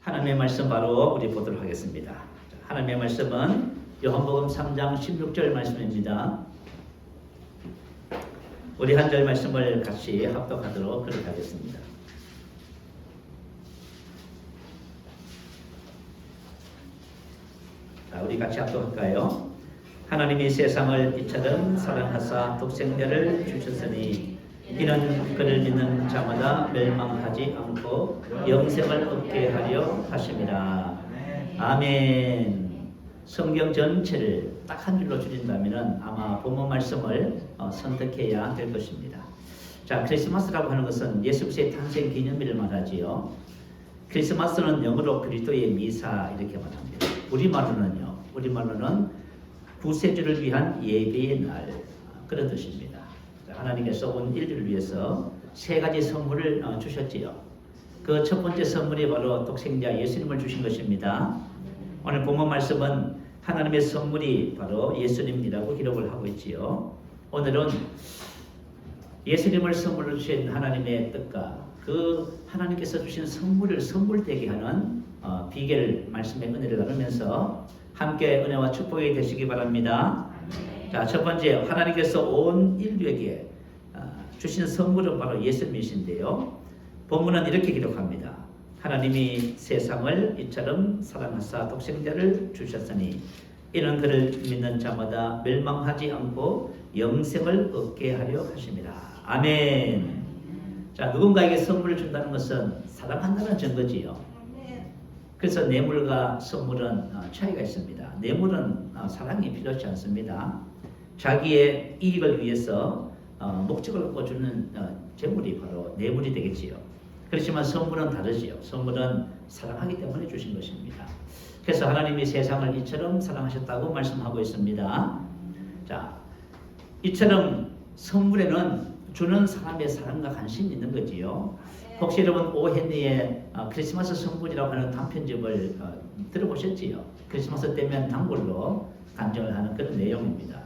하나님의 말씀 바로 우리 보도록 하겠습니다. 하나님의 말씀은 요한복음 3장 16절 말씀입니다. 우리 한 절 말씀을 같이 합독하도록 그렇게 하겠습니다. 자, 우리 같이 합독할까요? 하나님이 세상을 이처럼 사랑하사 독생자를 주셨으니 이는 그를 믿는 자마다 멸망하지 않고 영생을 얻게 하려 하심이라. 아멘. 성경 전체를 딱 한 줄로 줄인다면 아마 본문 말씀을 선택해야 될 것입니다. 자, 크리스마스라고 하는 것은 예수 그리스도의 탄생 기념일을 말하지요. 크리스마스는 영어로 그리스도의 미사 이렇게 말합니다. 우리말로는 구세주를 위한 예배의 날, 그런 뜻입니다. 하나님께서 온 인류를 위해서 세 가지 선물을 주셨지요. 그 첫 번째 선물이 바로 독생자 예수님을 주신 것입니다. 오늘 본문 말씀은 하나님의 선물이 바로 예수님이라고 기록을 하고 있지요. 오늘은 예수님을 선물로 주신 하나님의 뜻과 그 하나님께서 주신 선물을 선물되게 하는 비결 말씀의 은혜를 나누면서 함께 은혜와 축복이 되시기 바랍니다. 자, 첫 번째, 하나님께서 온 인류에게 주신 선물은 바로 예수님이신데요. 본문은 이렇게 기록합니다. 하나님이 세상을 이처럼 사랑하사 독생자를 주셨으니 이는 그를 믿는 자마다 멸망하지 않고 영생을 얻게 하려 하심이라. 아멘. 자, 누군가에게 선물을 준다는 것은 사랑한다는 증거지요. 그래서 뇌물과 선물은 차이가 있습니다. 뇌물은 사랑이 필요하지 않습니다. 자기의 이익을 위해서 목적을 갖고 주는 재물이 바로 뇌물이 되겠지요. 그렇지만 선물은 다르지요. 선물은 사랑하기 때문에 주신 것입니다. 그래서 하나님이 세상을 이처럼 사랑하셨다고 말씀하고 있습니다. 자, 이처럼 선물에는 주는 사람의 사랑과 관심이 있는 거지요. 혹시 여러분 오헨리의 크리스마스 선물이라고 하는 단편집을 들어보셨지요? 크리스마스 때면 단골로 간증을 하는 그런 내용입니다.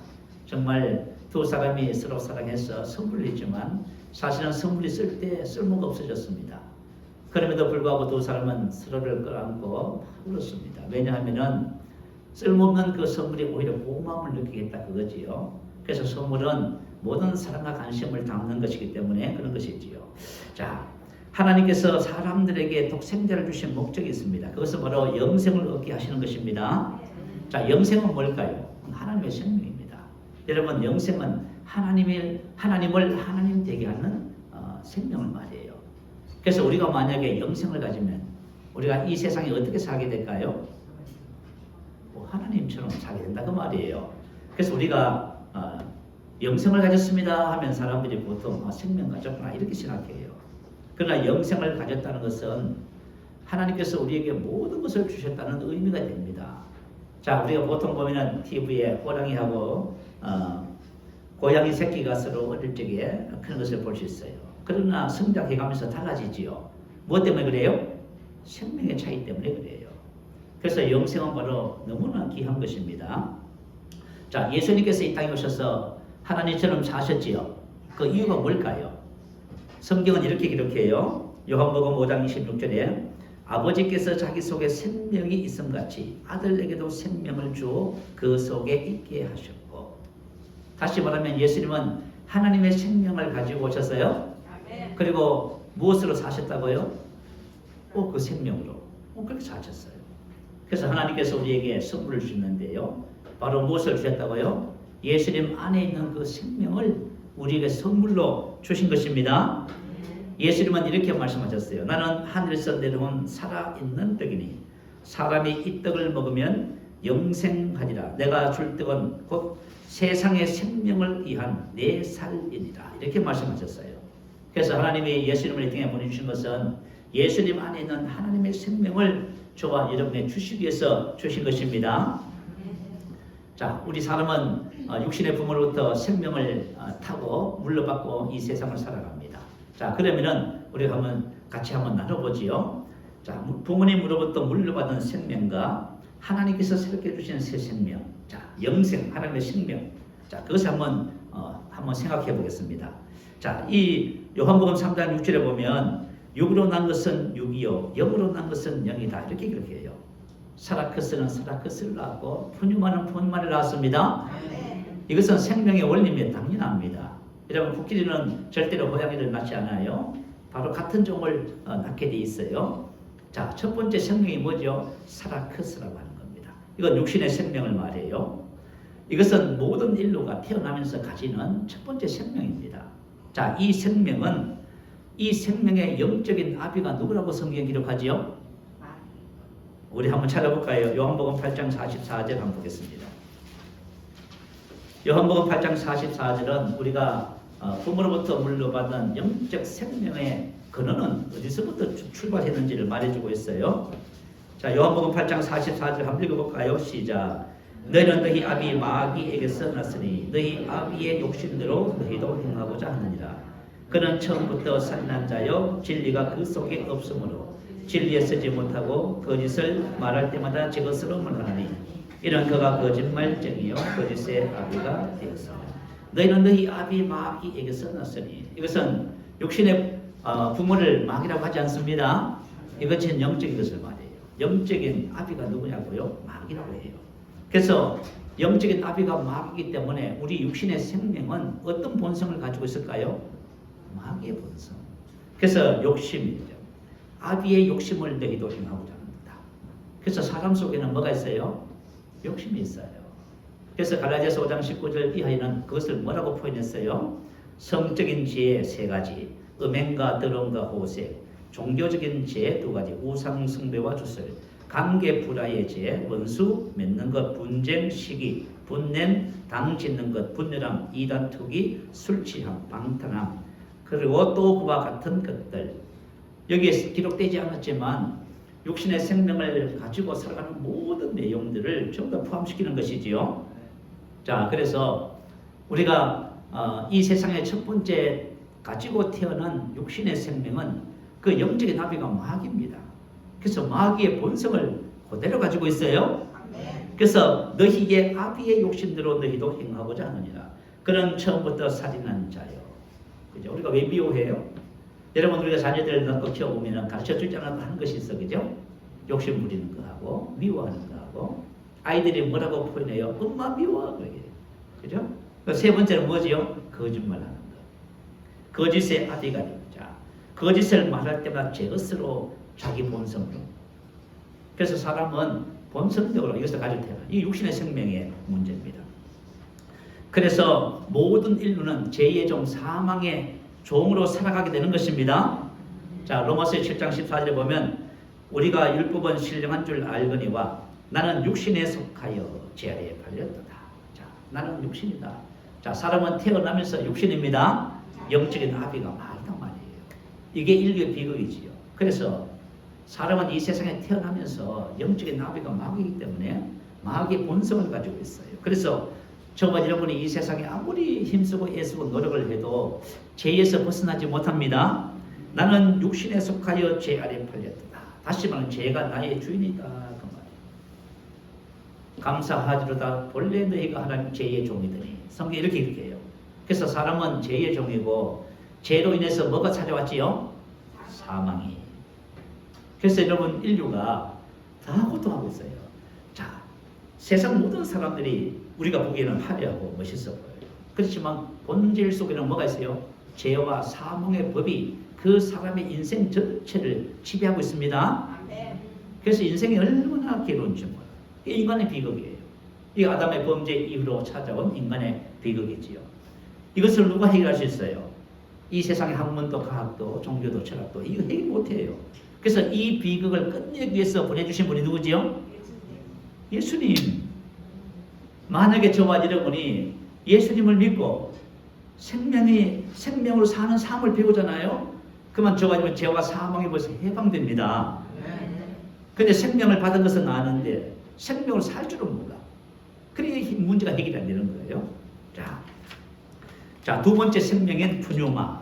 정말 두 사람이 서로 사랑해서 선물을 했지만 사실은 선물이 쓸 때 쓸모가 없어졌습니다. 그럼에도 불구하고 두 사람은 서로를 끌어안고 울었습니다. 왜냐하면 쓸모없는 그 선물이 오히려 고마움을 느끼겠다 그거지요. 그래서 선물은 모든 사랑과 관심을 담는 것이기 때문에 그런 것이지요. 자, 하나님께서 사람들에게 독생자를 주신 목적이 있습니다. 그것은 바로 영생을 얻게 하시는 것입니다. 자, 영생은 뭘까요? 하나님의 생명입니다. 여러분, 영생은 하나님을 하나님 되게 하는 생명을 말이에요. 그래서 우리가 만약에 영생을 가지면 우리가 이 세상에 어떻게 살게 될까요? 하나님처럼 살게 된다 그 말이에요. 그래서 우리가 영생을 가졌습니다 하면 사람들이 보통 생명 가졌구나 이렇게 생각해요. 그러나 영생을 가졌다는 것은 하나님께서 우리에게 모든 것을 주셨다는 의미가 됩니다. 자, 우리가 보통 보면은 TV에 호랑이하고 고양이 새끼가 서로 어릴 적에 그런 것을 볼 수 있어요. 그러나 성장해가면서 달라지지요. 무엇 때문에 그래요? 생명의 차이 때문에 그래요. 그래서 영생은 바로 너무나 귀한 것입니다. 자, 예수님께서 이 땅에 오셔서 하나님처럼 사셨지요. 그 이유가 뭘까요? 성경은 이렇게 기록해요. 요한복음 5장 26절에 아버지께서 자기 속에 생명이 있음같이 아들에게도 생명을 주어 그 속에 있게 하셨고, 다시 말하면 예수님은 하나님의 생명을 가지고 오셨어요. 그리고 무엇으로 사셨다고요? 그 생명으로. 그렇게 사셨어요. 그래서 하나님께서 우리에게 선물을 주셨는데요. 바로 무엇을 주셨다고요? 예수님 안에 있는 그 생명을 우리에게 선물로 주신 것입니다. 예수님은 이렇게 말씀하셨어요. 나는 하늘에서 내려온 살아있는 떡이니 사람이 이 떡을 먹으면 영생하리라. 내가 줄 떡은 곧 세상의 생명을 위한 내 살이니라. 이렇게 말씀하셨어요. 그래서 하나님이 예수님을 이 땅에 보내주신 것은 예수님 안에 있는 하나님의 생명을 저와 여러분에 주시기 위해서 주신 것입니다. 자, 우리 사람은 육신의 부모로부터 생명을 타고 물려받고 이 세상을 살아갑니다. 자, 그러면은 우리가 같이 한번 나눠보지요. 자, 부모님으로부터 물려받은 생명과 하나님께서 새롭게 주신 새 생명, 자, 영생, 하나님의 생명. 자, 그것을 한번 생각해 보겠습니다. 자, 이 요한복음 3장 6절에 보면 육으로 난 것은 육이요 영으로 난 것은 영이다. 이렇게 기록해요. 사라크스는 사라크스를 낳았고 푸뉴마는 푸뉴마를 낳았습니다. 이것은 생명의 원리면 당연합니다. 여러분 코끼리는 절대로 고양이를 낳지 않아요. 바로 같은 종을 낳게 돼 있어요. 자, 첫 번째 생명이 뭐죠? 사라크스라고 하는 겁니다. 이건 육신의 생명을 말해요. 이것은 모든 인류가 태어나면서 가지는 첫 번째 생명입니다. 자, 이 생명은 이 생명의 영적인 아비가 누구라고 성경에 기록하지요? 우리 한번 찾아볼까요? 요한복음 8장 44절 한번 보겠습니다. 요한복음 8장 44절은 우리가 부모로부터 물려받은 영적 생명의 근원은 어디서부터 출발했는지를 말해주고 있어요. 자, 요한복음 8장 44절 한번 읽어볼까요? 시작. 너희는 너희 아비 마귀에게서 났으니 너희 아비의 욕심대로 너희도 행하고자 하느니라. 그는 처음부터 살인한 자요 진리가 그 속에 없으므로 진리에 서지 못하고 거짓을 말할 때마다 제 것으로 말하니 이는 그가 거짓말쟁이요 거짓의 아비가 되었습니다. 너희는 너희 아비 마귀에게서 났으니 이것은 육신의 부모를 마귀라고 하지 않습니다. 이것은 영적인 것을 말해요. 영적인 아비가 누구냐고요? 마귀라고 해요. 그래서 영적인 아비가 마귀이기 때문에 우리 육신의 생명은 어떤 본성을 가지고 있을까요? 마귀의 본성. 그래서 욕심이죠. 아비의 욕심을 너희도 행하고자 합니다. 그래서 사람 속에는 뭐가 있어요? 욕심이 있어요. 그래서 갈라디아서 5장 19절 이하에는 그것을 뭐라고 표현했어요? 성적인 지혜 3가지, 음행과 더러움과 호색, 종교적인 지혜 2가지, 우상 숭배와 주술, 관계 불화의 죄, 원수 맺는 것, 분쟁, 시기, 분냄, 당 짓는 것, 분열함, 이단 투기, 술 취함, 방탕함, 그리고 또 그와 같은 것들. 여기에 기록되지 않았지만 육신의 생명을 가지고 살아가는 모든 내용들을 전부 다 포함시키는 것이지요. 자, 그래서 우리가 이 세상의 첫 번째 가지고 태어난 육신의 생명은 그 영적인 아비가 마귀입니다. 그래서 마귀의 본성을 그대로 가지고 있어요. 그래서 너희의 아비의 욕심대로 너희도 행하고자 하느니라. 그는 처음부터 살인한 자요. 그죠? 우리가 왜 미워해요? 여러분 우리가 자녀들을 낳고 키워보면 가르쳐주지 않아도 하는 것이 있어. 그죠? 욕심 부리는 거 하고 미워하는 거 하고 아이들이 뭐라고 표현해요? 엄마 미워. 그죠? 세 번째는 뭐지요? 거짓말하는 거. 거짓의 아비가 됩니다. 거짓을 말할 때마다 제 것으로 자기 본성으로. 그래서 사람은 본성적으로 이것을 가지고 태어나. 이 육신의 생명의 문제입니다. 그래서 모든 인류는 제2의 종 사망의 종으로 살아가게 되는 것입니다. 자, 로마서 7장 14절에 보면 우리가 율법은 신령한 줄 알거니와 나는 육신에 속하여 죄 아래에 팔렸도다. 자, 나는 육신이다. 자, 사람은 태어나면서 육신입니다. 영적인 아비가 많단 말이에요. 이게 인류의 비극이지요. 그래서 사람은 이 세상에 태어나면서 영적인 아비가 마귀이기 때문에 마귀의 본성을 가지고 있어요. 그래서 저와 여러분이 이 세상에 아무리 힘쓰고 애쓰고 노력을 해도 죄에서 벗어나지 못합니다. 나는 육신에 속하여 죄 아래 팔렸다. 다시 말하면 죄가 나의 주인이다. 그 말이에요. 감사하지로다 본래 너희가 하나님 죄의 종이더니. 성경이 이렇게 얘기해요. 그래서 사람은 죄의 종이고 죄로 인해서 뭐가 찾아왔지요? 사망이. 그래서 여러분 인류가 다 고통하고 있어요. 자, 세상 모든 사람들이 우리가 보기에는 화려하고 멋있어 보여요. 그렇지만 본질 속에는 뭐가 있어요? 죄와 사망의 법이 그 사람의 인생 전체를 지배하고 있습니다. 그래서 인생이 얼마나 괴로운지 몰라요. 이게 인간의 비극이에요. 이 아담의 범죄 이후로 찾아온 인간의 비극이지요. 이것을 누가 해결할 수 있어요? 이 세상의 학문도 과학도 종교도 철학도 이거 해결 못해요. 그래서 이 비극을 끝내기 위해서 보내주신 분이 누구지요? 예수님. 만약에 저와 여러분이 예수님을 믿고 생명으로 사는 삶을 배우잖아요. 그러면 저와 여러분 죄와 사망에 벌써 해방됩니다. 근데 생명을 받은 것은 아는데 생명을 살 줄은 몰라. 그러니까 문제가 해결이 안 되는 거예요. 자, 두 번째 생명인 푸뉴마.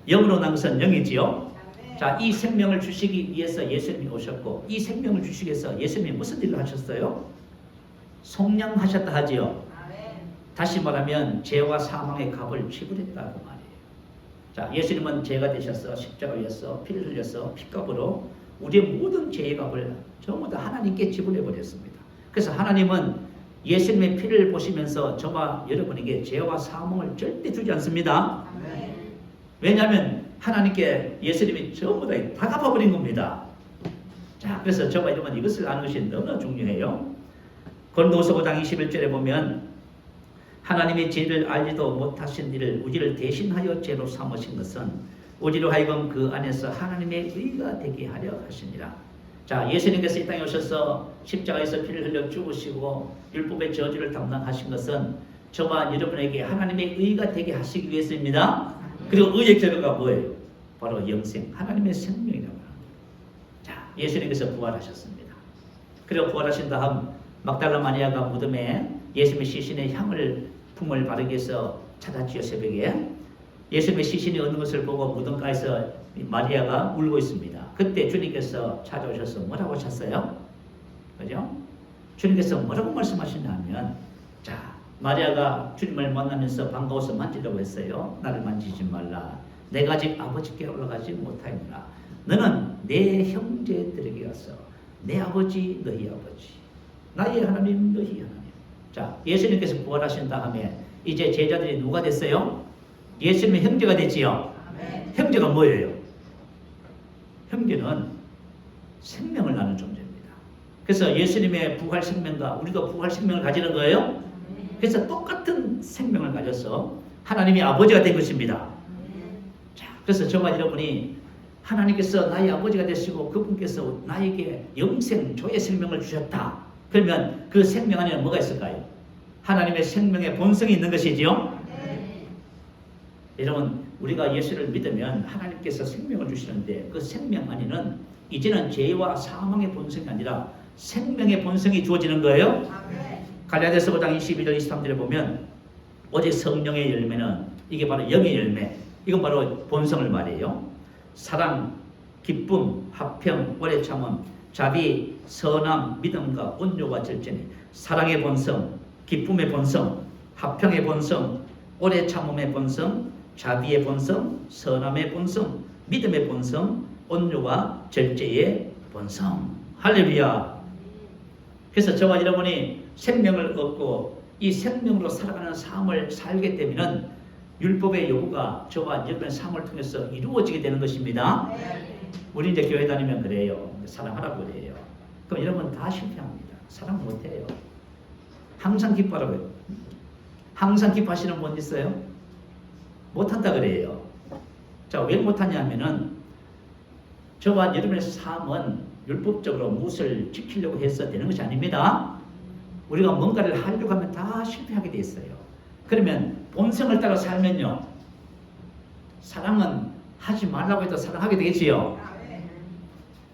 영으로 난 것은 영이지요. 자, 이 생명을 주시기 위해서 예수님이 오셨고 이 생명을 주시기 위해서 예수님이 무슨 일을 하셨어요? 속량하셨다 하지요. 다시 말하면 죄와 사망의 값을 지불했다고 말이에요. 자, 예수님은 죄가 되셔서 십자가에서 피를 흘려서 피값으로 우리의 모든 죄의 값을 전부 다 하나님께 지불해 버렸습니다. 그래서 하나님은 예수님의 피를 보시면서 저와 여러분에게 죄와 사망을 절대 주지 않습니다. 왜냐하면 하나님께 예수님이 전부 다 갚아버린 겁니다. 자, 그래서 저와 여러분 이것을 아는 것이 너무나 중요해요. 고린도후서 5장 21절에 보면 하나님의 죄를 알지도 못하신 이를 우리를 대신하여 죄로 삼으신 것은 우리로 하여금 그 안에서 하나님의 의가 되게 하려 하시니라. 자, 예수님께서 이 땅에 오셔서 십자가에서 피를 흘려 죽으시고 율법의 저주를 담당하신 것은 저와 여러분에게 하나님의 의가 되게 하시기 위해서입니다. 그리고 의의 결과가 뭐예요? 바로 영생, 하나님의 생명이라고 합니다. 자, 예수님께서 부활하셨습니다. 그리고 부활하신 다음 막달라 마리아가 무덤에 예수님의 시신의 향을 품을 바르기 위해서 찾았지요. 새벽에 예수님의 시신이 얻는 것을 보고 무덤가에서 마리아가 울고 있습니다. 그때 주님께서 찾아오셔서 뭐라고 하셨어요? 그죠? 주님께서 뭐라고 말씀하시냐면, 자, 마리아가 주님을 만나면서 반가워서 만지려고 했어요. 나를 만지지 말라. 내가 아직 아버지께 올라가지 못하였노라. 너는 내 형제들에게 가서 내 아버지 너희 아버지, 나의 하나님 너희 하나님. 자, 예수님께서 부활하신 다음에 이제 제자들이 누가 됐어요? 예수님의 형제가 됐지요. 아멘. 형제가 뭐예요? 형제는 생명을 나눈 존재입니다. 그래서 예수님의 부활 생명과 우리도 부활 생명을 가지는 거예요. 그래서 똑같은 생명을 가져서 하나님의 아버지가 된 것입니다. 자, 그래서 저와 여러분이 하나님께서 나의 아버지가 되시고 그분께서 나에게 영생, 조의 생명을 주셨다. 그러면 그 생명 안에는 뭐가 있을까요? 하나님의 생명의 본성이 있는 것이지요. 여러분, 우리가 예수를 믿으면 하나님께서 생명을 주시는데 그 생명 안에는 이제는 죄와 사망의 본성이 아니라 생명의 본성이 주어지는 거예요. 갈라디아서 5장 22절 23절에 보면 오직 성령의 열매는 이게 바로 영의 열매, 이건 바로 본성을 말해요. 사랑, 기쁨, 화평, 오래 참음, 자비, 선함, 믿음과 온유와 절제니 사랑의 본성, 기쁨의 본성, 화평의 본성, 오래 참음의 본성, 자비의 본성, 선함의 본성, 믿음의 본성, 온유와 절제의 본성. 할렐루야. 그래서 저와 여러분이 생명을 얻고 이 생명으로 살아가는 삶을 살게 되면 율법의 요구가 저와 여러분의 삶을 통해서 이루어지게 되는 것입니다. 우리 이제 교회 다니면 그래요. 사랑하라고 그래요. 그럼 여러분 다 실패합니다. 사랑 못해요. 항상 기뻐하라고요. 항상 기뻐하시는 분 있어요? 못한다 그래요. 자, 왜 못하냐면은 저와 여러분의 삶은 율법적으로 무엇을 지키려고 해서 되는 것이 아닙니다. 우리가 뭔가를 하려고 하면 다 실패하게 돼 있어요. 그러면 본성을 따라 살면요, 사랑은 하지 말라고 해도 사랑하게 되겠지요.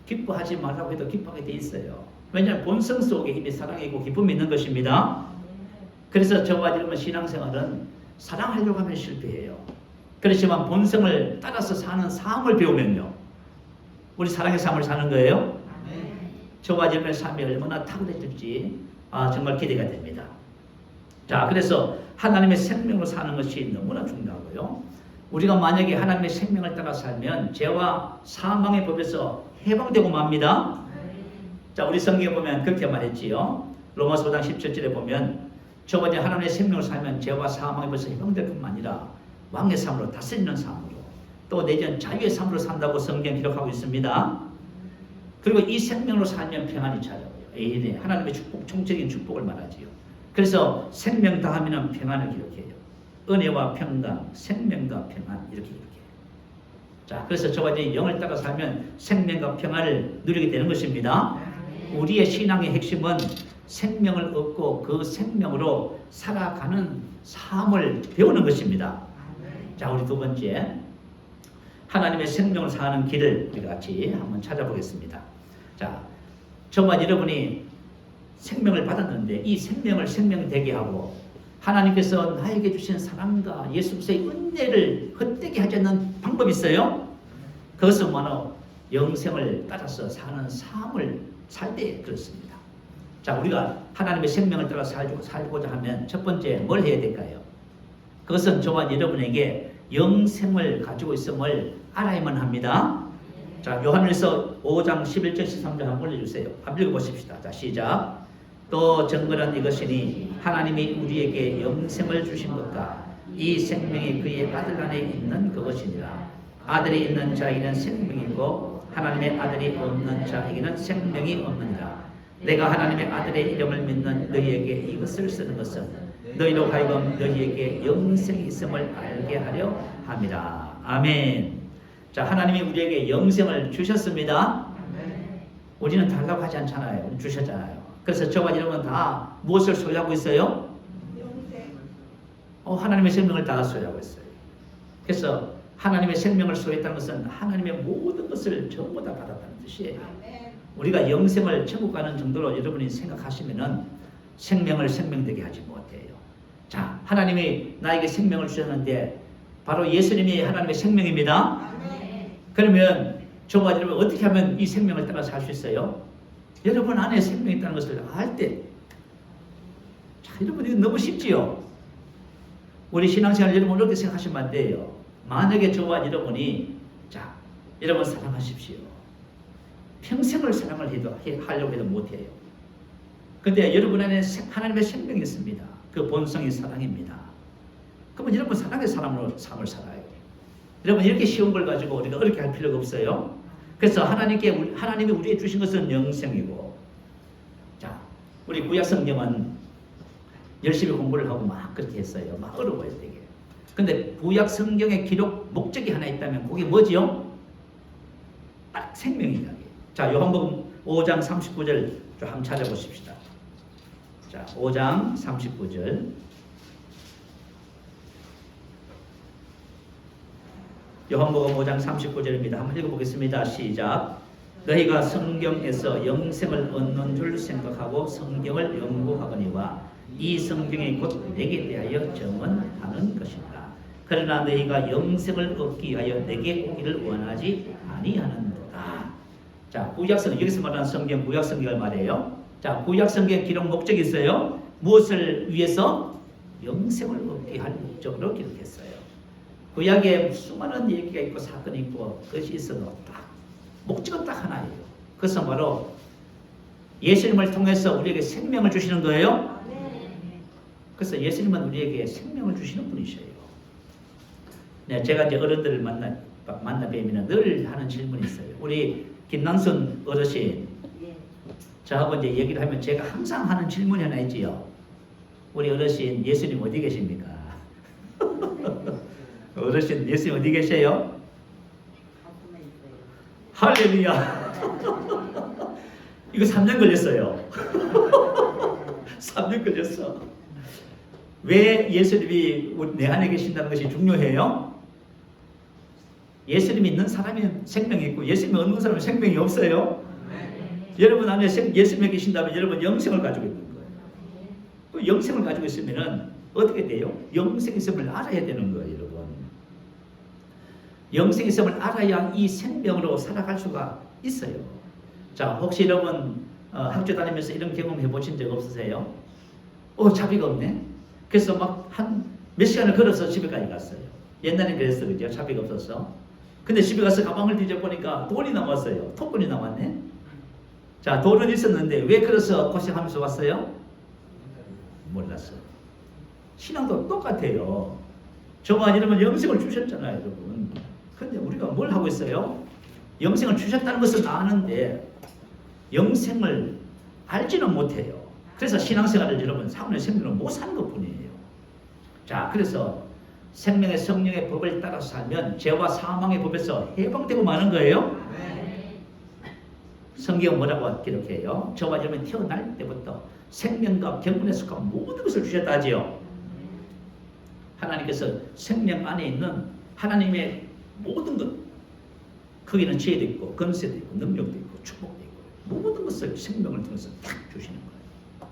기뻐하지 말라고 해도 기뻐하게 돼 있어요. 왜냐하면 본성 속에 이미 사랑이고 기쁨이 있는 것입니다. 그래서 저와 여러분 신앙생활은 사랑하려고 하면 실패해요. 그렇지만 본성을 따라서 사는 삶을 배우면요, 우리 사랑의 삶을 사는 거예요. 저와 여러분의 삶이 얼마나 탁월해질지 정말 기대가 됩니다. 자, 그래서 하나님의 생명으로 사는 것이 너무나 중요하고요. 우리가 만약에 하나님의 생명을 따라 살면 죄와 사망의 법에서 해방되고 맙니다. 자, 우리 성경에 보면 그렇게 말했지요. 로마서 5장 17절에 보면 저와 하나님의 생명을 살면 죄와 사망의 법에서 해방될 뿐만 아니라 왕의 삶으로 다스리는 삶으로 또 내전 자유의 삶으로 산다고 성경 기록하고 있습니다. 그리고 이 생명으로 살면 평안이 찾아오요. 하나님의 축복, 총적인 축복을 말하지요. 그래서 생명 다하면 평안을 기록해요. 은혜와 평강, 생명과 평안 이렇게 기록해요. 자, 그래서 저와 이제 영을 따라 살면 생명과 평안을 누리게 되는 것입니다. 우리의 신앙의 핵심은 생명을 얻고 그 생명으로 살아가는 삶을 배우는 것입니다. 자, 우리 두 번째, 하나님의 생명을 사는 길을 우리 같이 한번 찾아보겠습니다. 자, 저와 여러분이 생명을 받았는데 이 생명을 생명되게 하고 하나님께서 나에게 주신 사랑과 예수 그리스도의 은혜를 헛되게 하지 않는 방법이 있어요. 그것은 바로 영생을 따라서 사는 삶을 살 때 그렇습니다. 자, 우리가 하나님의 생명을 따라 살고자 하면 첫 번째 뭘 해야 될까요? 그것은 저와 여러분에게 영생을 가지고 있음을 알아야만 합니다. 자, 요한일서 5장 11절 13절 한번 올려주세요. 한번 읽어보십시다. 자, 시작. 또 증거는 이것이니 하나님이 우리에게 영생을 주신 것과 이 생명이 그의 아들 안에 있는 그것이니라. 아들이 있는 자에게는 생명이고 하나님의 아들이 없는 자에게는 생명이 없느니라. 내가 하나님의 아들의 이름을 믿는 너희에게 이것을 쓰는 것은 너희로 하여금 너희에게 영생이 있음을 알게 하려 함이라. 아멘. 자, 하나님이 우리에게 영생을 주셨습니다. 우리는 달라고 하지 않잖아요. 주셨잖아요. 그래서 저와 여러분 다 무엇을 소유하고 있어요? 하나님의 생명을 다 소유하고 있어요. 그래서 하나님의 생명을 소유했다는 것은 하나님의 모든 것을 전부 다 받았다는 뜻이에요. 우리가 영생을 천국 가는 정도로 여러분이 생각하시면은 생명을 생명되게 하지 못해요. 자, 하나님이 나에게 생명을 주셨는데 바로 예수님이 하나님의 생명입니다. 그러면 저와 여러분 어떻게 하면 이 생명을 따라 살 수 있어요? 여러분 안에 생명이 있다는 것을 알 때, 자, 여러분 이거 너무 쉽지요? 우리 신앙생활 여러분 어렵게 생각하시면 안 돼요. 만약에 저와 여러분이, 자, 여러분 사랑하십시오. 평생을 사랑을 하려고 해도 못해요. 근데 여러분 안에 하나님의 생명이 있습니다. 그 본성이 사랑입니다. 그러면 여러분 사랑의 삶을 살아요. 여러분 이렇게 쉬운 걸 가지고 우리가 어렵게 할 필요가 없어요. 그래서 하나님이 우리에게 주신 것은 영생이고, 자, 우리 구약 성경은 열심히 공부를 하고 막 그렇게 했어요. 막 어려워요, 되게. 근데 구약 성경의 기록 목적이 하나 있다면 그게 뭐지요? 딱 생명이다. 자, 요한복음 5장 39절 좀 한번 찾아보십시다. 자, 5장 39절. 요한복음 5장 39절입니다. 한번 읽어보겠습니다. 시작. 너희가 성경에서 영생을 얻는 줄 생각하고 성경을 연구하거니와 이 성경이 곧 내게 대하여 증언하는 것이다. 그러나 너희가 영생을 얻기 위하여 내게 오기를 원하지 아니하는도다. 자, 구약성경, 여기서 말하는 성경, 구약성경을 말해요. 자, 구약성경 기록 목적이 있어요. 무엇을 위해서? 영생을 얻게 할 목적으로 기록했어요. 구약에 수많은 얘기가 있고 사건이 있고 그것이 있어도 딱 목적은 딱 하나예요. 그것은 바로 예수님을 통해서 우리에게 생명을 주시는 거예요. 그래서 예수님은 우리에게 생명을 주시는 분이셔요. 네, 제가 이제 어른들을 만나 뵈면 늘 하는 질문이 있어요. 우리 김남순 어르신, 저하고 이제 얘기를 하면 제가 항상 하는 질문이 하나 있지요. 우리 어르신, 예수님 어디 계십니까? 어르신, 예수님 어디 계세요? 할렐루야. 이거 3년 걸렸어요. 3년 걸렸어. 왜 예수님이 내 안에 계신다는 것이 중요해요? 예수님이 있는 사람이 생명이 있고 예수님이 없는 사람은 생명이 없어요. 여러분 안에 예수님이 계신다면 여러분 영생을 가지고 있는 거예요. 그 영생을 가지고 있으면 어떻게 돼요? 영생 있음을 알아야 되는 거예요, 여러분. 영생 있음을 알아야 이 생명으로 살아갈 수가 있어요. 자, 혹시 여러분 학교 다니면서 이런 경험 해보신 적 없으세요? 차비가 없네. 그래서 막 몇 시간을 걸어서 집에까지 갔어요. 옛날엔 그랬어, 그죠? 차비가 없어서. 근데 집에 가서 가방을 뒤져보니까 돈이 나왔어요. 토큰이 나왔네. 자, 돈은 있었는데 왜 그래서 고생하면서 왔어요? 몰랐어요. 신앙도 똑같아요. 저와 여러분 영생을 주셨잖아요, 여러분. 근데 우리가 뭘 하고 있어요? 영생을 주셨다는 것은 아는데 영생을 알지는 못해요. 그래서 신앙생활을 여러분 사문의 생명으로 못 사는 것뿐이에요. 자, 그래서 생명의 성령의 법을 따라서 살면 죄와 사망의 법에서 해방되고 마는 거예요. 성경은 뭐라고 기록해요? 저와 여러분 태어날 때부터 생명과 경건에 속한 모든 것을 주셨다 하지요. 하나님께서 생명 안에 있는 하나님의 모든 것, 거기는 지혜도 있고 권세도 있고 능력도 있고 축복도 있고 모든 것을 생명을 통해서 딱 주시는 거예요.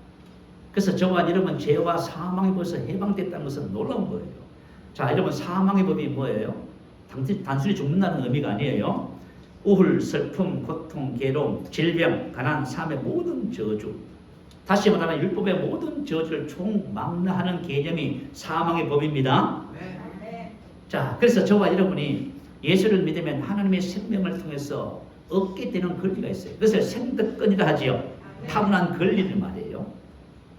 그래서 저와 여러분 죄와 사망의 법에서 해방됐다는 것은 놀라운 거예요. 자, 여러분 사망의 법이 뭐예요? 단순히 죽는다는 의미가 아니에요. 우울, 슬픔, 고통, 괴로움, 질병, 가난, 삶의 모든 저주, 다시 말하면 율법의 모든 저주를 총망라하는 개념이 사망의 법입니다. 자, 그래서 저와 여러분이 예수를 믿으면 하나님의 생명을 통해서 얻게 되는 권리가 있어요. 그것을 생득권이라 하지요. 타고난 권리를 말해요.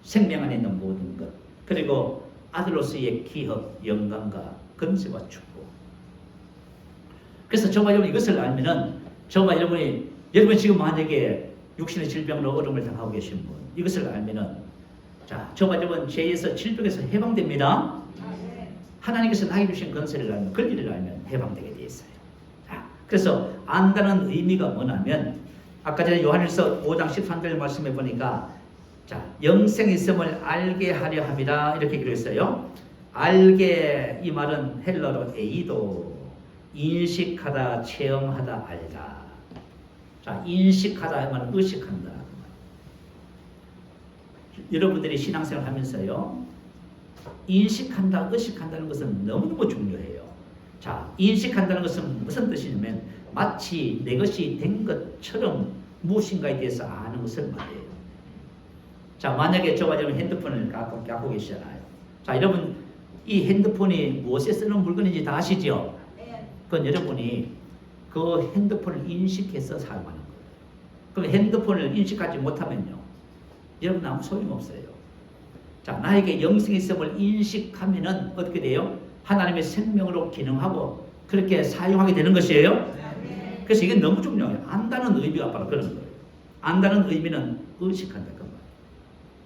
생명 안에 있는 모든 것. 그리고 아들로서의 기업, 영광과 권세와 축복. 그래서 저와 여러분 이것을 알면은 저와 여러분 지금 만약에 육신의 질병으로 어려움을 당하고 계신 분 이것을 알면은 자, 저와 여러분 죄에서 질병에서 해방됩니다. 하나님께서 나에게 주신 권세를 알면 권리를 알면 해방되게 되어 있어요. 자, 그래서 안다는 의미가 뭐냐면 아까 전에 요한일서 5장 13절 말씀해 보니까 자, 영생이 있음을 알게 하려 함이라 이렇게 기록했어요. 알게 이 말은 헬러로 에이도 인식하다, 체험하다, 알다. 자, 인식하다 하면 의식한다. 여러분들이 신앙생활 하면서요. 인식한다, 의식한다는 것은 너무너무 중요해요. 자, 인식한다는 것은 무슨 뜻이냐면 마치 내 것이 된 것처럼 무엇인가에 대해서 아는 것을 말해요. 자, 만약에 저와 여러분 핸드폰을 갖고 계시잖아요. 자, 여러분 이 핸드폰이 무엇에 쓰는 물건인지 다 아시죠? 그건 여러분이 그 핸드폰을 인식해서 사용하는 거예요. 그럼 핸드폰을 인식하지 못하면요. 여러분 아무 소용없어요. 자, 나에게 영생의 있음을 인식하면은 어떻게 돼요? 하나님의 생명으로 기능하고 그렇게 사용하게 되는 것이에요. 그래서 이게 너무 중요해요. 안다는 의미가 바로 그런 거예요. 안다는 의미는 의식한다. 그 말이에요.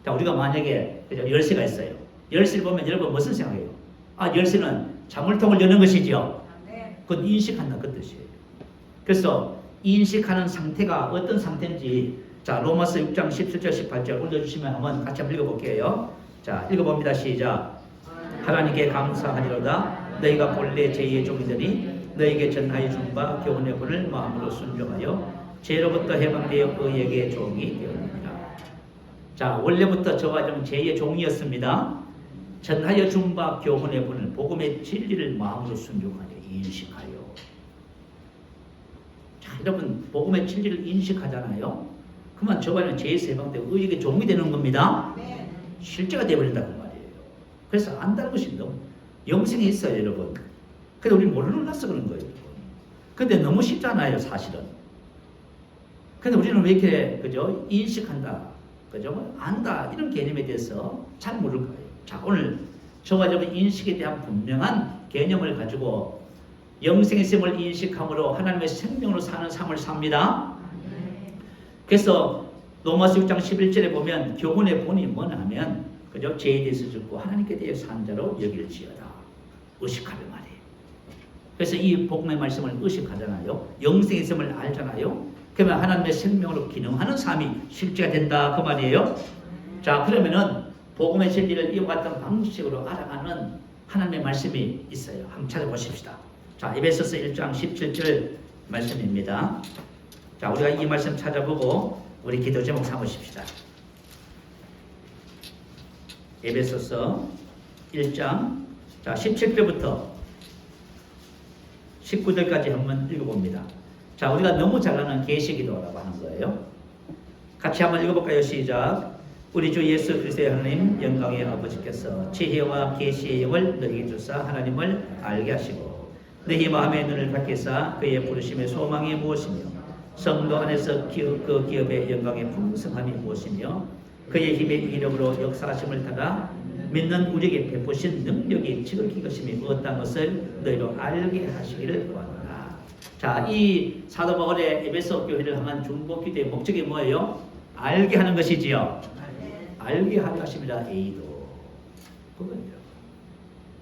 자, 우리가 만약에 열쇠가 있어요. 열쇠를 보면 여러분 무슨 생각해요? 아, 열쇠는 자물통을 여는 것이죠. 그건 인식한다 그 뜻이에요. 그래서 인식하는 상태가 어떤 상태인지 자, 로마서 6장 17절 18절 올려주시면 한번 같이 한번 읽어볼게요. 자, 읽어봅니다. 시작. 하나님께 감사하리로다. 너희가 본래 죄의 종이더니 너희에게 전하여 준 바 교훈의 본을 마음으로 순종하여 죄로부터 해방되어 그에게 종이 되었느니라. 자, 원래부터 저와 좀 죄의 종이었습니다. 전하여 준 바 교훈의 본을 복음의 진리를 마음으로 순종하여 인식하여. 자, 여러분 복음의 진리를 인식하잖아요. 그만 저와는 죄에서 해방되고 의에게 종이 되는 겁니다. 실제가 되어버린다고 말이에요. 그래서 안다는 것이 너무 영생이 있어요, 여러분. 근데 우리 몰라서 그런 거예요. 근데 너무 쉽잖아요, 사실은. 근데 우리는 왜 이렇게 그죠? 인식한다, 그죠? 안다 이런 개념에 대해서 잘 모를 거예요. 자, 오늘 저와 여러분 인식에 대한 분명한 개념을 가지고 영생의 셈을 인식함으로 하나님의 생명으로 사는 삶을 삽니다. 그래서 로마서 6장 11절에 보면 교훈의 본이 뭐냐면 그죠? 죄에 대해서 듣고 하나님께 대해 산 자로 여길지어다. 의식하려 말이에요. 그래서 이 복음의 말씀을 의식하잖아요. 영생의 셈을 알잖아요. 그러면 하나님의 생명으로 기능하는 삶이 실제가 된다 그 말이에요. 자, 그러면은 복음의 진리를 이와 같은 방식으로 알아가는 하나님의 말씀이 있어요. 한번 찾아보십시다. 자, 에베소서 1장 17절 말씀입니다. 자, 우리가 이 말씀 찾아보고 우리 기도 제목 삼으십시다. 에베소서 1장 자 17절부터 19절까지 한번 읽어봅니다. 자, 우리가 너무 잘 아는 계시기도라고 하는 거예요. 같이 한번 읽어볼까요? 시작. 우리 주 예수 그리스도의 하나님 영광의 아버지께서 지혜와 계시의 영을 너희에게 주사 하나님을 알게 하시고 너희 마음의 눈을 밝히사 그의 부르심의 소망이 무엇이며 성도 안에서 그 기업의 영광의 풍성함이 무엇이며 그의 힘의 이름으로 역사하심을 따라 믿는 우리에게 베푸신 능력이 지극히 것임이 무엇한 것을 너희로 알게 하시기를 구한다. 자, 이 사도 바울의 에베소 교회를 향한 중보 기도의 목적이 뭐예요? 알게 하는 것이지요. 알게 하려 하십니다. 에이도 그거예요.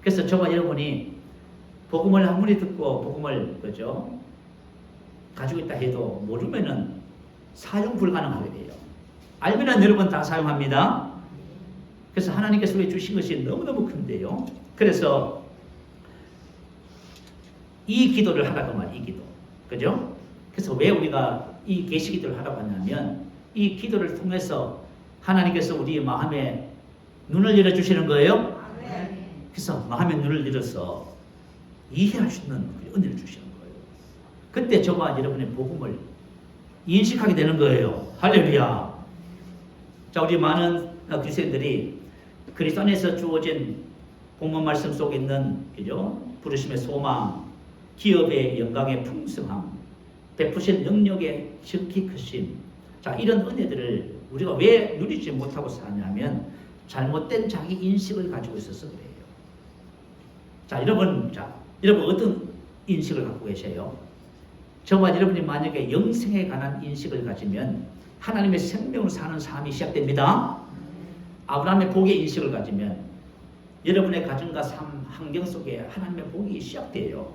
그래서 저와 여러분이 복음을 아무리 듣고 복음을 그죠 가지고 있다 해도 모르면은 사용 불가능하게 돼요. 알면은 여러분 다 사용합니다. 그래서 하나님께서 우리에게 주신 것이 너무너무 큰데요. 그래서 이 기도를 하라고 말이에요. 이 기도. 그죠? 그래서 왜 우리가 이 계시 기도를 하라고 하냐면 이 기도를 통해서 하나님께서 우리 마음에 눈을 열어주시는 거예요. 그래서 마음의 눈을 열어서 이해할 수 있는 은혜를 주시는 거예요. 그때 저와 여러분의 복음을 인식하게 되는 거예요. 할렐루야. 자, 우리 많은 그리스도인들이 그리스도 안에서 주어진 복음 말씀 속에 있는 그죠? 부르심의 소망, 기업의 영광의 풍성함, 베푸신 능력의 지극히 크심. 자, 이런 은혜들을 우리가 왜 누리지 못하고 사냐면 잘못된 자기 인식을 가지고 있어서 그래요. 자, 여러분 어떤 인식을 갖고 계세요? 저와 여러분이 만약에 영생에 관한 인식을 가지면 하나님의 생명을 사는 삶이 시작됩니다. 아브라함의 복의 인식을 가지면 여러분의 가정과 삶 환경 속에 하나님의 복이 시작돼요.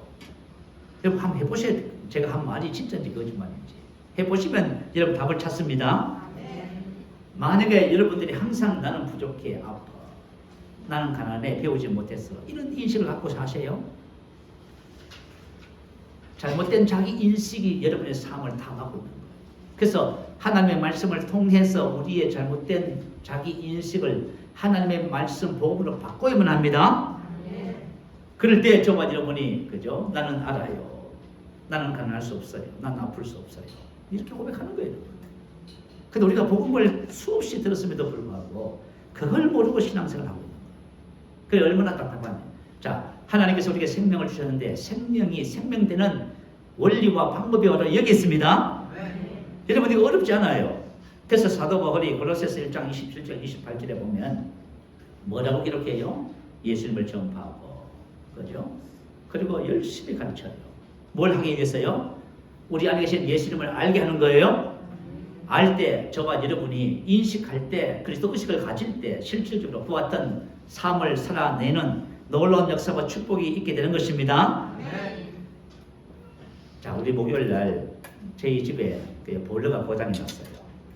여러분 한번 해보셔야 돼요. 제가 한 말이 진짜인지 거짓말인지 해보시면 여러분 답을 찾습니다. 만약에 여러분들이 항상 나는 부족해, 아파, 나는 가난해, 배우지 못했어, 이런 인식을 갖고 사세요. 잘못된 자기 인식이 여러분의 삶을 탐하고 있는 거예요. 그래서 하나님의 말씀을 통해서 우리의 잘못된 자기 인식을 하나님의 말씀 복음으로 바꿔야만 합니다. 그럴 때 저와 여러분이 그죠? 나는 알아요. 나는 가난할 수 없어요. 나는 아플 수 없어요. 이렇게 고백하는 거예요. 근데 우리가 복음을 수없이 들었음에도 불구하고 그걸 모르고 신앙생활을 하고 있는 거예요. 그게 얼마나 답답하냐. 자, 하나님께서 우리에게 생명을 주셨는데 생명이 생명되는 원리와 방법이 어려 여기 있습니다. 여러분 이거 어렵지 않아요. 그래서 사도 바울이 골로새서 1장 27절 28절에 보면 뭐라고 기록해요? 예수님을 전파하고, 그죠? 그리고 열심히 가르쳐요. 뭘 하기 위해서요? 우리 안에 계신 예수님을 알게 하는 거예요. 알 때, 저와 여러분이 인식할 때, 그리스도 의식을 가질 때 실질적으로 보았던 삶을 살아내는 놀라운 역사와 축복이 있게 되는 것입니다. 자, 우리 목요일 날 저희 집에 보일러가 고장이 났어요.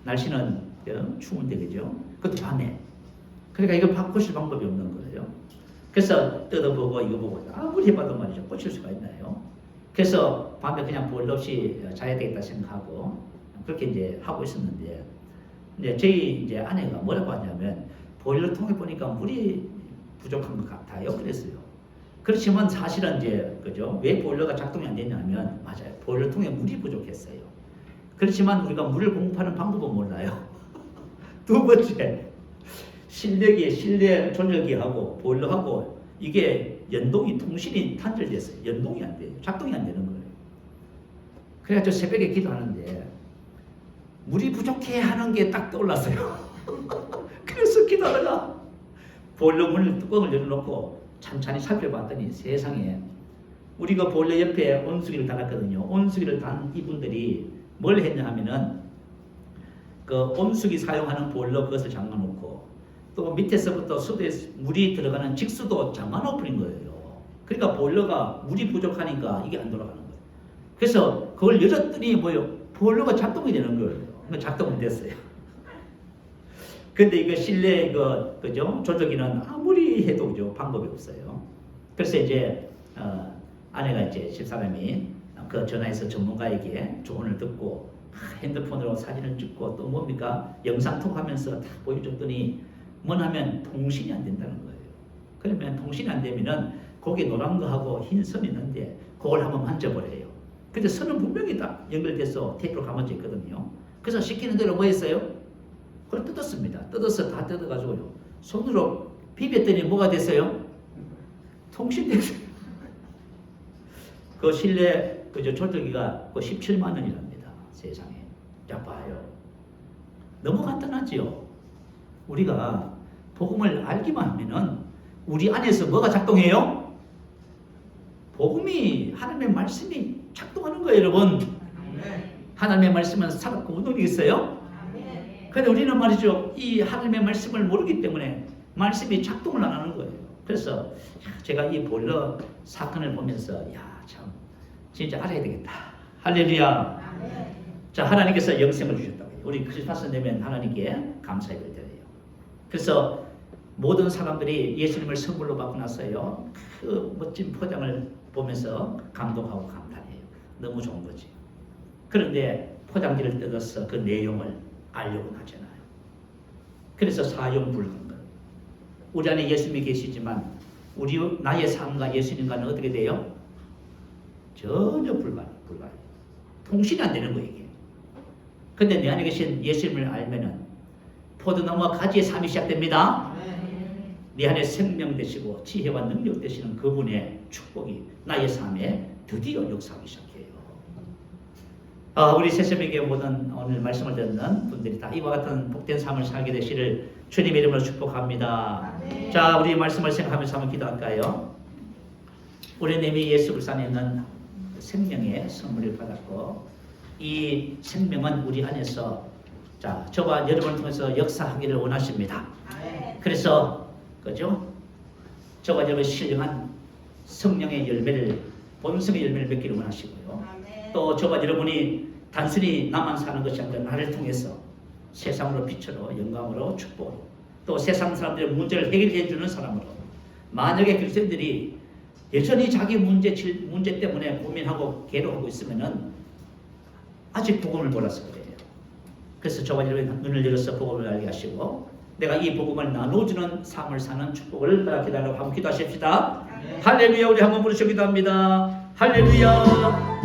날씨는 추운데, 그죠? 그것도 밤에. 그러니까 이거 바꾸실 방법이 없는 거예요. 그래서 뜯어보고 이거 보고 아무리 해봐도 말이죠, 고칠 수가 있나요? 그래서 밤에 그냥 보일러 없이 자야 되겠다 생각하고 그렇게 이제 하고 있었는데, 이제 저희 이제 아내가 뭐라고 하냐면 보일러 통에 보니까 물이 부족한 것 같아요. 그랬어요. 그렇지만 사실은 이제 그죠? 왜 보일러가 작동이 안 됐냐면 맞아요. 보일러 통에 물이 부족했어요. 그렇지만 우리가 물을 공급하는 방법은 몰라요. 두 번째, 실내기에 실내 조절기하고 보일러하고 이게 연동이 통신이 단절됐어요. 연동이 안 돼요. 작동이 안 되는 거예요. 그래서 새벽에 기도하는데 물이 부족해 하는 게 딱 떠올랐어요. 그래서 기도하다가 보일러 문 뚜껑을 열어놓고 찬찬히 살펴봤더니 세상에 우리가 보일러 옆에 온수기를 달았거든요. 온수기를 단 이분들이 뭘 했냐 하면은 그 온수기 사용하는 보일러 그것을 잠가놓고 또 밑에서부터 수도에 물이 들어가는 직수도 잠가놓은 거예요. 그러니까 보일러가 물이 부족하니까 이게 안 돌아가는 거예요. 그래서 그걸 열었더니 뭐요? 보일러가 작동이 되는 거예요. 작동이 됐어요. 근데 이거 실내 그죠? 조절기는 아무리 해도 그죠? 방법이 없어요. 그래서 이제 아내가 이제 집사람이 그 전화해서 전문가에게 조언을 듣고 핸드폰으로 사진을 찍고 또 뭡니까? 영상 통화하면서 다 보여줬더니 뭐냐면 통신이 안 된다는 거예요. 그러면 통신이 안 되면은 거기 노란 거하고 흰 선이 있는데 그걸 한번 만져보래요. 근데 선은 분명히 딱 연결돼서 테이프로 감아져 있거든요. 그래서 시키는 대로 뭐 했어요? 그걸 뜯었습니다. 뜯어서 다 뜯어가지고요. 손으로 비볐더니 뭐가 됐어요? 통신됐어요. 그 실내 그저 조절기가 그 17만 원이랍니다. 세상에. 자 봐요. 너무 간단하지요. 우리가 복음을 알기만 하면은 우리 안에서 뭐가 작동해요? 복음이 하나님의 말씀이 작동하는 거예요, 여러분. 하나님의 말씀은 살았고 운동이 있어요. 그런데 우리는 말이죠, 이 하나님의 말씀을 모르기 때문에 말씀이 작동을 안 하는 거예요. 그래서 제가 이 보일러 사건을 보면서 참 진짜 알아야 되겠다. 할렐루야. 자, 하나님께서 영생을 주셨다고 해요. 우리 크리스마스 되면 하나님께 감사의 별 드려요. 그래서 모든 사람들이 예수님을 선물로 받고 나서요, 그 멋진 포장을 보면서 감동하고 감탄해요. 너무 좋은 거지. 그런데 포장지를 뜯어서 그 내용을 알려고는 하잖아요. 그래서 사용불가인 거예요. 우리 안에 예수님이 계시지만 나의 삶과 예수님과는 어떻게 돼요? 전혀 불가해요. 통신이 안 되는 거예요, 이게. 근데 내 안에 계신 예수님을 알면은 포도나무와 가지의 삶이 시작됩니다. 내 안에 생명 되시고 지혜와 능력 되시는 그분의 축복이 나의 삶에 드디어 역사하기 시작해요. 우리 새샘에게 모든 오늘 말씀을 듣는 분들이 다 이와 같은 복된 삶을 살게 되시를 주님의 이름으로 축복합니다. 자, 우리 말씀을 생각하면서 한번 기도할까요? 우리는 이미 예수 그리스도 안에 있는 생명의 선물을 받았고 이 생명은 우리 안에서 자, 저와 여러분을 통해서 역사하기를 원하십니다. 그래서 그죠? 저와 여러분의 신령한 성령의 열매를 본성의 열매를 맺기를 원하시고요. 또 저와 여러분이 단순히 나만 사는 것이 아니라 나를 통해서 세상으로 빛으로 영광으로 축복으로 또 세상 사람들의 문제를 해결해 주는 사람으로 만약에 그리스도인들이 여전히 자기 문제 때문에 고민하고 괴로워하고 있으면은 아직 복음을 몰라서 그래요. 그래서 저와 여러분의 눈을 열어서 복음을 알게 하시고 내가 이 복음을 나눠주는 삶을 사는 축복을 허락해 달라고 한번 기도하십시다. 할렐루야. 우리 한번 부르시기도 합니다. 할렐루야.